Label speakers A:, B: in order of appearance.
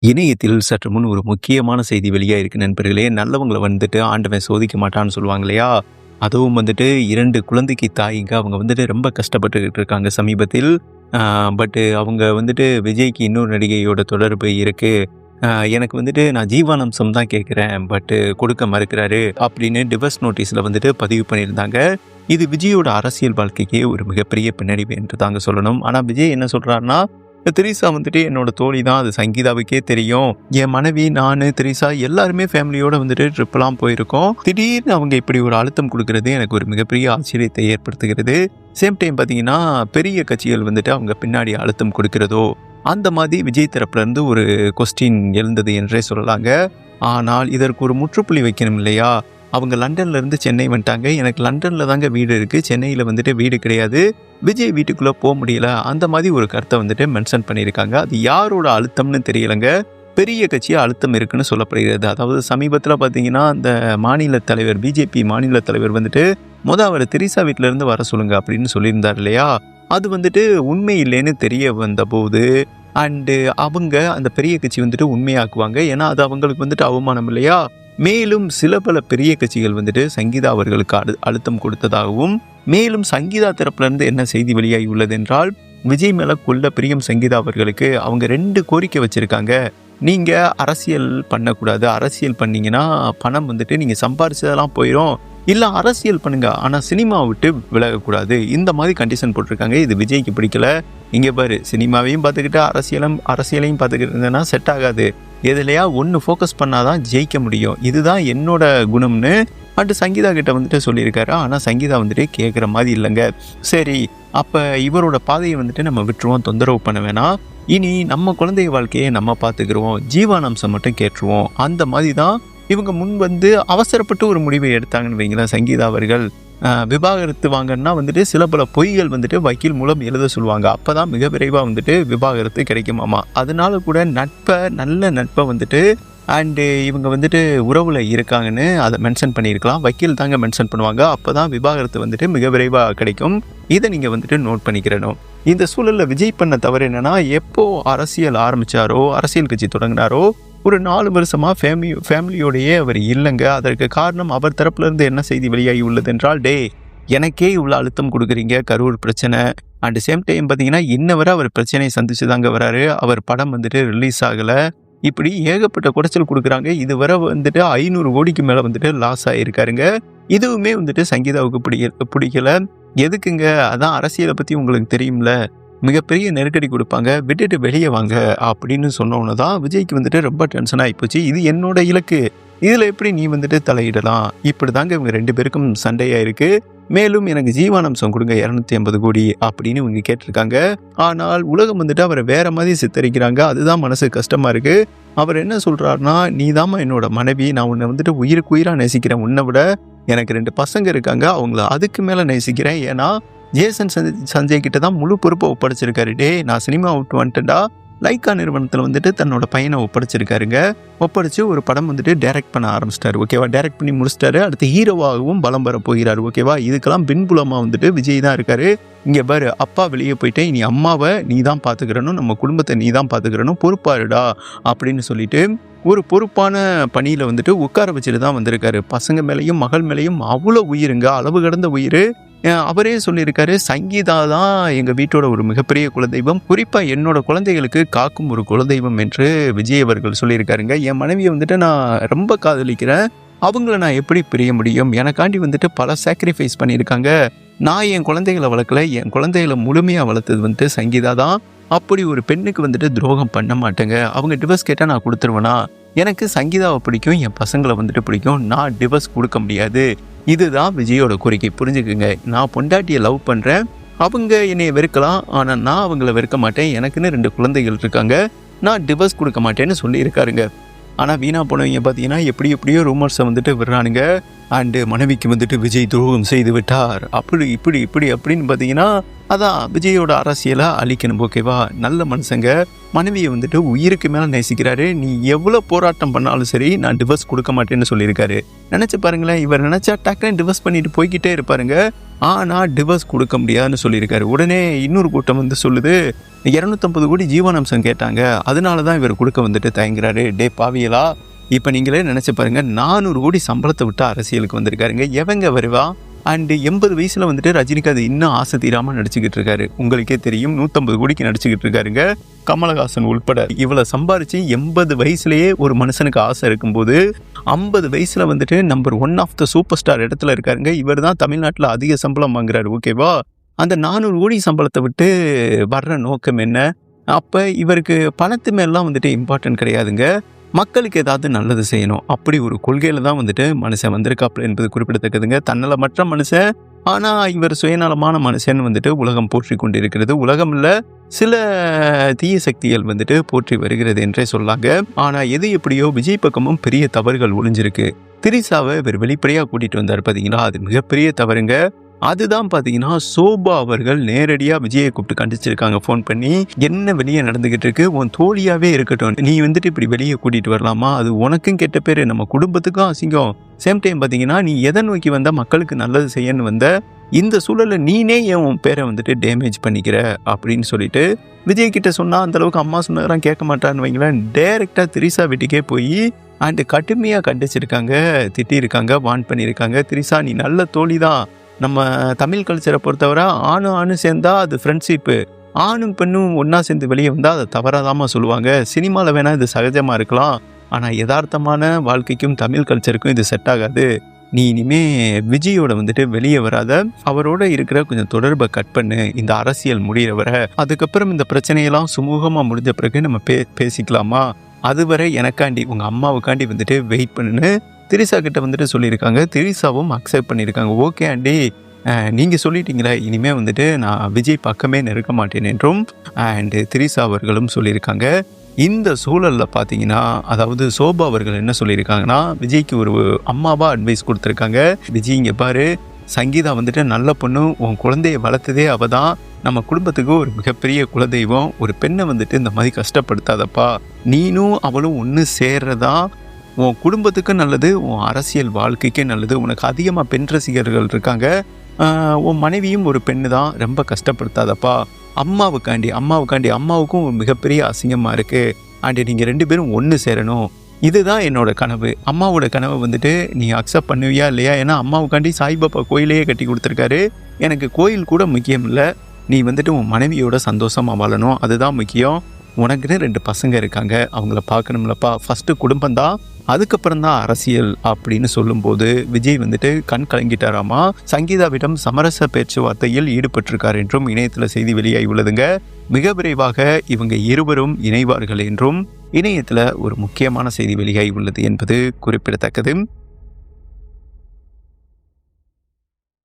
A: இணையத்தில் சற்று முன் ஒரு முக்கியமான செய்தி வெளியாயிருக்கு நண்பர்களே. நல்லவங்கள வந்துட்டு ஆண்டவன் சோதிக்க மாட்டான்னு சொல்லுவாங்க இல்லையா? அதுவும் வந்துட்டு 2 குழந்தைக்கு தாய்ங்க. அவங்க வந்துட்டு ரொம்ப கஷ்டப்பட்டுக்கிட்டு இருக்காங்க சமீபத்தில். அ பட் அவங்க வந்துட்டு விஜய்க்கு இன்னொரு நடிகையோட தொடர்பு இருக்கு. அ எனக்கு வந்துட்டு நான் ஜீவானம்சம் தான் கேட்குறேன். கொடுக்க மறுக்கிறாரு அப்படின்னு டிவோர்ஸ் நோட்டீஸ்ல வந்துட்டு பதிவு பண்ணியிருந்தாங்க. இது விஜயோட அரசியல் வாழ்க்கைக்கே ஒரு மிகப்பெரிய பின்னடைவு என்று தாங்க சொல்லணும். ஆனா விஜய் என்ன சொல்றாருன்னா, திரிசா வந்துட்டு என்னோட தோழி தான். அது சங்கீதாவுக்கே தெரியும். என் மனைவி, நானு, திரிசா எல்லாருமே ஃபேமிலியோட வந்துட்டு ட்ரிப்லாம் போயிருக்கோம். திடீர்னு அவங்க இப்படி ஒரு அழுத்தம் கொடுக்கறது எனக்கு ஒரு மிகப்பெரிய ஆச்சரியத்தை ஏற்படுத்துகிறது. சேம் டைம் பார்த்தீங்கன்னா, பெரிய கட்சிகள் வந்துட்டு அவங்க பின்னாடி அழுத்தம் கொடுக்கிறதோ, அந்த மாதிரி விஜய் தரப்புல இருந்து ஒரு கொஸ்டின் எழுந்தது என்றே சொல்லலாங்க. ஆனால் இதற்கு ஒரு முற்றுப்புள்ளி வைக்கணும் இல்லையா? அவங்க லண்டன்ல இருந்து சென்னை வந்துட்டாங்க. எனக்கு லண்டன்ல தாங்க வீடு இருக்கு. சென்னையில வந்துட்டு வீடு கிடையாது. விஜய் வீட்டுக்குள்ள போக முடியல. அந்த மாதிரி ஒரு கருத்தை வந்துட்டு மென்ஷன் பண்ணியிருக்காங்க. அது யாரோட அழுத்தம்னு தெரியலங்க. பெரிய கட்சி அழுத்தம் இருக்குன்னு சொல்லப்படுகிறது. அதாவது சமீபத்தில் பார்த்தீங்கன்னா, அந்த மாநில தலைவர், பிஜேபி மாநில தலைவர் வந்துட்டு அவர் திரிசா வீட்டில இருந்து வர சொல்லுங்க அப்படின்னு சொல்லியிருந்தார் இல்லையா? அது வந்துட்டு உண்மை இல்லைன்னு தெரிய வந்தபோது அவங்க அந்த பெரிய கட்சி வந்துட்டு உண்மையாக்குவாங்க. ஏன்னா அது அவங்களுக்கு வந்துட்டு அவமானம் இல்லையா? மேலும் சில பல பெரிய கட்சிகள் வந்துட்டு சங்கீதா அவர்களுக்கு அழுத்தம் கொடுத்ததாகவும், மேலும் சங்கீதா தரப்புல இருந்து என்ன செய்தி வெளியாகி உள்ளது என்றால், விஜய் மேல கொள்ள பிரியம் சங்கீதா அவர்களுக்கு அவங்க 2 கோரிக்கை வச்சிருக்காங்க. நீங்க அரசியல் பண்ணக்கூடாது. அரசியல் பண்ணீங்கன்னா பணம் வந்துட்டு நீங்க சம்பாரிச்சதெல்லாம் போயிடும். இல்ல அரசியல் பண்ணுங்க, ஆனா சினிமா விட்டு விலகக்கூடாது. இந்த மாதிரி கண்டிஷன் போட்டிருக்காங்க. இது விஜய்க்கு பிடிக்கல. இங்க பாரு, சினிமாவையும் பார்த்துக்கிட்டு அரசியலையும் பார்த்துக்கிட்டு இருந்தேன்னா செட் ஆகாது. எதுலையா ஒன்று ஃபோக்கஸ் பண்ணாதான் ஜெயிக்க முடியும். இதுதான் என்னோட குணம்னு சங்கீதா கிட்ட வந்துட்டு சொல்லியிருக்காரு. ஆனால் சங்கீதா வந்துட்டு கேட்குற மாதிரி இல்லைங்க. சரி, அப்போ இவரோட பாதையை வந்துட்டு நம்ம விட்டுருவோம், தொந்தரவு பண்ண வேணாம். இனி நம்ம குழந்தை வாழ்க்கையை நம்ம பார்த்துக்கிருவோம், ஜீவானம்சம் மட்டும் கேட்டுருவோம். அந்த மாதிரி தான் இவங்க முன் வந்து அவசரப்பட்டு ஒரு முடிவை எடுத்தாங்கன்னு வைங்களேன். சங்கீதா அவர்கள் விவாகரத்து வாங்கன்னா வந்துட்டு சில பல பொய்கள் வந்துட்டு வக்கீல் மூலம் எழுத சொல்லுவாங்க. அப்போ தான் மிக விரைவாக வந்துட்டு விவாகரத்து கிடைக்குமாமா. அதனால கூட நல்ல நட்பை வந்துட்டு இவங்க வந்துட்டு உறவில் இருக்காங்கன்னு அதை மென்ஷன் பண்ணியிருக்கலாம். வக்கீல் தாங்க மென்ஷன் பண்ணுவாங்க. அப்போ தான் விவாகரத்து வந்துட்டு மிக விரைவாக கிடைக்கும். இதை நீங்கள் வந்துட்டு நோட் பண்ணிக்கிறணும். இந்த சூழலில் விஜய் பண்ண தவறு என்னென்னா, எப்போ அரசியல் ஆரம்பித்தாரோ, அரசியல் கட்சி தொடங்கினாரோ, ஒரு 4 வருஷமாக ஃபேமிலியோடையே அவர் இல்லைங்க. அதற்கு காரணம் அவர் தரப்புலேருந்து என்ன செய்தி வெளியாகி உள்ளது என்றால், எனக்கே இவ்வளோ அழுத்தம் கொடுக்குறீங்க, கரூர் பிரச்சனை சேம் டைம் பார்த்தீங்கன்னா இன்ன வரை அவர் பிரச்சனையை சந்திச்சு தாங்க வராரு. அவர் படம் வந்துட்டு ரிலீஸ் ஆகலை. இப்படி ஏகப்பட்ட குடைச்சல் கொடுக்குறாங்க. இதுவரை வந்துட்டு 500 கோடிக்கு மேலே வந்துட்டு லாஸ் ஆகியிருக்காருங்க. இதுவுமே வந்துட்டு சங்கீதாவுக்கு பிடிக்கல. எதுக்குங்க? அதான் அரசியலை பற்றி உங்களுக்கு தெரியும்ல, மிகப்பெரிய நெருக்கடி கொடுப்பாங்க, விட்டுட்டு வெளியே வாங்க அப்படின்னு சொன்னோன்னு தான் விஜய்க்கு வந்துட்டு ரொம்ப டென்ஷன் ஆகிப்போச்சு. இது என்னோட இலக்கு, இதில் எப்படி நீ வந்துட்டு தலையிடலாம்? இப்படி தாங்க இவங்க 2 பேருக்கும் சண்டையாக இருக்குது. மேலும் எனக்கு ஜீவானம்சம் கொடுங்க 250 கோடி அப்படின்னு இவங்க கேட்டிருக்காங்க. ஆனால் உலகம் வந்துட்டு அவரை வேற மாதிரி சித்தரிக்கிறாங்க. அதுதான் மனசு கஷ்டமாக இருக்குது. அவர் என்ன சொல்கிறாருன்னா, நீ தாம்மா என்னோட மனைவி, நான் உன்னை வந்துட்டு உயிருக்கு உயிராக நேசிக்கிறேன். உன்னை விட எனக்கு 2 பசங்க இருக்காங்க, அவங்கள அதுக்கு மேலே நேசிக்கிறேன். ஏன்னா ஜேசன் சஞ்சய் கிட்ட தான் முழு பொறுப்பை ஒப்படைச்சிருக்காரு. நான் சினிமா விட்டு வந்துட்டேன்டா. லைக்கா நிறுவனத்தில் வந்துட்டு தன்னோட பையனை ஒப்படைச்சிருக்காருங்க. ஒப்படைச்சு ஒரு படம் வந்துட்டு டைரக்ட் பண்ண ஆரம்பிச்சிட்டாரு. ஓகேவா? டைரக்ட் பண்ணி முடிச்சிட்டாரு. அடுத்து ஹீரோவாகவும் பலம் பெற போகிறாரு. ஓகேவா? இதுக்கெல்லாம் பின்புலமாக வந்துட்டு விஜய் தான் இருக்காரு. இங்கே பாரு, அப்பா வெளியே போயிட்டேன், இனி அம்மாவை நீ தான் பார்த்துக்கிறணும், நம்ம குடும்பத்தை நீ தான் பார்த்துக்கிறணும், பொறுப்பாருடா அப்படின்னு சொல்லிட்டு ஒரு பொறுப்பான பணியில் வந்துட்டு உட்கார வச்சுட்டு தான் வந்திருக்காரு. பசங்க மேலேயும் மகள் மேலேயும் அவ்வளோ உயிருங்க, அளவு கடந்த உயிர். அவரே சொல்லியிருக்காரு, சங்கீதா தான் எங்கள் வீட்டோட ஒரு மிகப்பெரிய குலதெய்வம், குறிப்பாக என்னோட குழந்தைகளுக்கு காக்கும் ஒரு குலதெய்வம் என்று விஜய் அவர்கள் சொல்லியிருக்காருங்க. என் மனைவியை வந்துட்டு நான் ரொம்ப காதலிக்கிறேன், அவங்கள நான் எப்படி பிரிய முடியும்? எனக்காண்டி வந்துட்டு பல சாக்ரிஃபைஸ் பண்ணியிருக்காங்க. நான் என் குழந்தைகளை வளர்க்கல, என் குழந்தைகளை முழுமையாக வளர்த்தது வந்துட்டு சங்கீதா தான். அப்படி ஒரு பெண்ணுக்கு வந்துட்டு துரோகம் பண்ண மாட்டேங்க. அவங்க டிவோர்ஸ் கேட்டால் நான் கொடுத்துருவேனா? எனக்கு சங்கீதாவை பிடிக்கும், என் பசங்களை வந்துட்டு பிடிக்கும், நான் டிவோர்ஸ் கொடுக்க முடியாது. இதுதான் விஜயோட கோரிக்கை. புரிஞ்சுக்குங்க, நான் பொண்டாட்டியை லவ் பண்ணுறேன், அவங்க என்னைய வெறுக்கலாம், ஆனால் நான் அவங்கள வெறுக்க மாட்டேன். எனக்குன்னு 2 குழந்தைகள் இருக்காங்க, நான் டிவோர்ஸ் கொடுக்க மாட்டேன்னு சொல்லியிருக்காருங்க. ஆனால் வீணா போனவங்க பார்த்தீங்கன்னா எப்படியோ ரூமர்ஸை வந்துட்டு விடுறானுங்க. மனைவிக்கு வந்துட்டு விஜய் துரோகம் செய்து விட்டார், அப்படி இப்படி அப்படின்னு பார்த்தீங்கன்னா அதான் விஜயோட அரசியலை அழிக்கணும். ஓகேவா? நல்ல மனுஷங்க, மனைவியை வந்துட்டு உயிருக்கு மேலே நேசிக்கிறாரு. நீ எவ்வளோ போராட்டம் பண்ணாலும் சரி நான் டிவோர்ஸ் கொடுக்க மாட்டேன்னு சொல்லியிருக்காரு. நினச்சி பாருங்களேன், இவர் நினச்சா டக்குன்னு டிவோர்ஸ் பண்ணிட்டு போய்கிட்டே இருப்பாருங்க. ஆனால் டிவோர்ஸ் கொடுக்க முடியாதுன்னு சொல்லியிருக்காரு. உடனே இன்னொரு கூட்டம் வந்து சொல்லுது, 250 கோடி ஜீவனாம்சம் கேட்டாங்க, அதனால தான் இவர் கொடுக்க வந்துட்டு தயங்குறாரு. டே பாவியலா, இப்போ நீங்களே நினச்சி பாருங்கள், 400 கோடி சம்பளத்தை விட்டு அரசியலுக்கு வந்திருக்காருங்க. எவங்க வருவா? அண்டு 80 வயசில் வந்துட்டு ரஜினிகாந்த் இன்னும் ஆசை தீராமல் நடிச்சுக்கிட்டு இருக்காரு. உங்களுக்கே தெரியும், 150 கோடிக்கு நடிச்சுக்கிட்டு இருக்காருங்க. கமலஹாசன் உள்பட இவ்வளோ சம்பாரிச்சு 80 வயசுலேயே ஒரு மனுஷனுக்கு ஆசை இருக்கும்போது 50 வயசில் வந்துட்டு number 1 of the superstar இடத்துல இருக்காருங்க. இவர் தான் தமிழ்நாட்டில் அதிக சம்பளம் வாங்குறாரு. ஓகேவா? அந்த 400 கோடி சம்பளத்தை விட்டு வர்ற நோக்கம் என்ன? அப்போ இவருக்கு பணத்து மேலாம் வந்துட்டு இம்பார்ட்டன்ட் கிடையாதுங்க. மக்களுக்கு ஏதாவது நல்லது செய்யணும், அப்படி ஒரு கொள்கையில் தான் வந்துட்டு மனுஷன் வந்திருக்காப்புல என்பது குறிப்பிடத்தக்கதுங்க. தன்னலமற்ற மனுஷன், ஆனால் இவர் சுயநலமான மனுஷன் வந்துட்டு உலகம் போற்றி கொண்டு இருக்கிறது. உலகம் இல்லை, சில தீய சக்திகள் வந்துட்டு போற்றி வருகிறது என்றே சொல்லாங்க. ஆனால் எது எப்படியோ விஜய் பக்கமும் பெரிய தவறுகள் ஒளிஞ்சிருக்கு. திரிசாவை இவர் வெளிப்படையாக கூட்டிகிட்டு வந்தார் பார்த்தீங்களா, அது மிகப்பெரிய தவறுங்க. அதுதான் பார்த்தீங்கன்னா சோபா அவர்கள் நேரடியாக விஜயை கூப்பிட்டு கண்டிச்சிருக்காங்க ஃபோன் பண்ணி. என்ன வெளியே நடந்துக்கிட்டு இருக்கு, உன் தோழியாகவே இருக்கட்டும், நீ வந்துட்டு இப்படி வெளியே கூட்டிகிட்டு வரலாமா? அது உனக்கும் கெட்ட பேர், நம்ம குடும்பத்துக்கும் அசிங்கம். சேம் டைம் பார்த்தீங்கன்னா நீ எதை நோக்கி வந்தால் மக்களுக்கு நல்லது செய்யன்னு வந்த, இந்த சூழலில் நீனே ஏன் உன் பேரை வந்துட்டு டேமேஜ் பண்ணிக்கிற அப்படின்னு சொல்லிட்டு விஜய் கிட்ட சொன்னால் அந்தளவுக்கு அம்மா சொன்னதெல்லாம் கேட்க மாட்டான்னு வைங்களேன். டைரெக்டாக திரிசா வீட்டுக்கே போய் அண்டு கடுமையாக கண்டிச்சிருக்காங்க, திட்டியிருக்காங்க, வார்ன் பண்ணியிருக்காங்க. திரிசா, நீ நல்ல தோழி தான். நம்ம தமிழ் கல்ச்சரை பொறுத்தவரை ஆணும் சேர்ந்தா அது ஃப்ரெண்ட்ஷிப்பு, ஆணும் பெண்ணும் ஒன்றா சேர்ந்து வெளியே வந்தால் அதை தவறாதாம சொல்லுவாங்க. சினிமாவில் வேணால் இது சகஜமாக இருக்கலாம், ஆனால் யதார்த்தமான வாழ்க்கைக்கும் தமிழ் கல்ச்சருக்கும் இது செட் ஆகாது. நீ இனிமே விஜயோட வந்துட்டு வெளியே வராத, அவரோட இருக்கிற கொஞ்சம் தொடர்பை கட் பண்ணு, இந்த அரசியல் முடிகிற வர. அதுக்கப்புறம் இந்த பிரச்சனையெல்லாம் சுமூகமாக முடிஞ்ச பிறகு நம்ம பேசிக்கலாமா? அதுவரை எனக்காண்டி உங்கள் அம்மாவுக்காண்டி வந்துட்டு வெயிட் பண்ணுன்னு திரிசா கிட்ட வந்துட்டு சொல்லியிருக்காங்க. திரிசாவும் அக்செப்ட் பண்ணியிருக்காங்க. ஓகே ஆண்டி, நீங்கள் சொல்லிட்டீங்களா, இனிமேல் வந்துட்டு நான் விஜய் பக்கமே நெருக்க மாட்டேன் என்றும் அண்டு திரிசா அவர்களும் சொல்லியிருக்காங்க. இந்த சூழலில் பார்த்தீங்கன்னா, அதாவது சோபா அவர்கள் என்ன சொல்லியிருக்காங்கன்னா, விஜய்க்கு ஒரு அம்மாவாக அட்வைஸ் கொடுத்துருக்காங்க. விஜய், இங்கே பாரு, சங்கீதா வந்துட்டு நல்ல பொண்ணு, உன் குழந்தைய வளர்த்ததே அவள் தான், நம்ம குடும்பத்துக்கு ஒரு மிகப்பெரிய குலதெய்வம். ஒரு பெண்ணை வந்துட்டு இந்த மாதிரி கஷ்டப்படுத்தாதப்பா. நீனும் அவளும் ஒன்று சேர்றதா உன் குடும்பத்துக்கு நல்லது, உன் அரசியல் வாழ்க்கைக்கே நல்லது. உனக்கு அதிகமாக பெண் ரசிகர்கள் இருக்காங்க. உன் மனைவியும் ஒரு பெண்ணு தான், ரொம்ப கஷ்டப்படுத்தாதப்பா. அம்மாவுக்காண்டி அம்மாவுக்கும் மிகப்பெரிய அசிங்கமாக இருக்குது. ஆண்டி, நீங்கள் 2 பேரும் ஒன்று சேரணும், இதுதான் என்னோட கனவு. அம்மாவோட கனவை வந்துட்டு நீ அக்செப்ட் பண்ணுவியா இல்லையா? ஏன்னா அம்மாவுக்காண்டி சாய்பாபா கோயிலையே கட்டி கொடுத்துருக்காரு. எனக்கு கோயில் கூட முக்கியம் இல்லை, நீ வந்துட்டு உன் மனைவியோட சந்தோஷமாக வாழணும், அதுதான் முக்கியம். உனக்குன்னு 2 பசங்க இருக்காங்க, அவங்கள பார்க்கணும்லப்பா. ஃபஸ்ட்டு குடும்பம் தான், அதுக்கப்புறம் தான் அரசியல் அப்படின்னு சொல்லும்போது விஜய் வந்துட்டு கண் கலங்கிட்டாராமா. சங்கீதாவிடம் சமரச பேச்சுவார்த்தையில் ஈடுபட்டிருக்கார் என்றும் இணையத்தில் செய்தி வெளியாகி உள்ளதுங்க. மிக விரைவாக இவங்க இருவரும் இணைவார்கள் என்றும் இணையத்தில் ஒரு முக்கியமான செய்தி வெளியாகி உள்ளது என்பது குறிப்பிடத்தக்கது.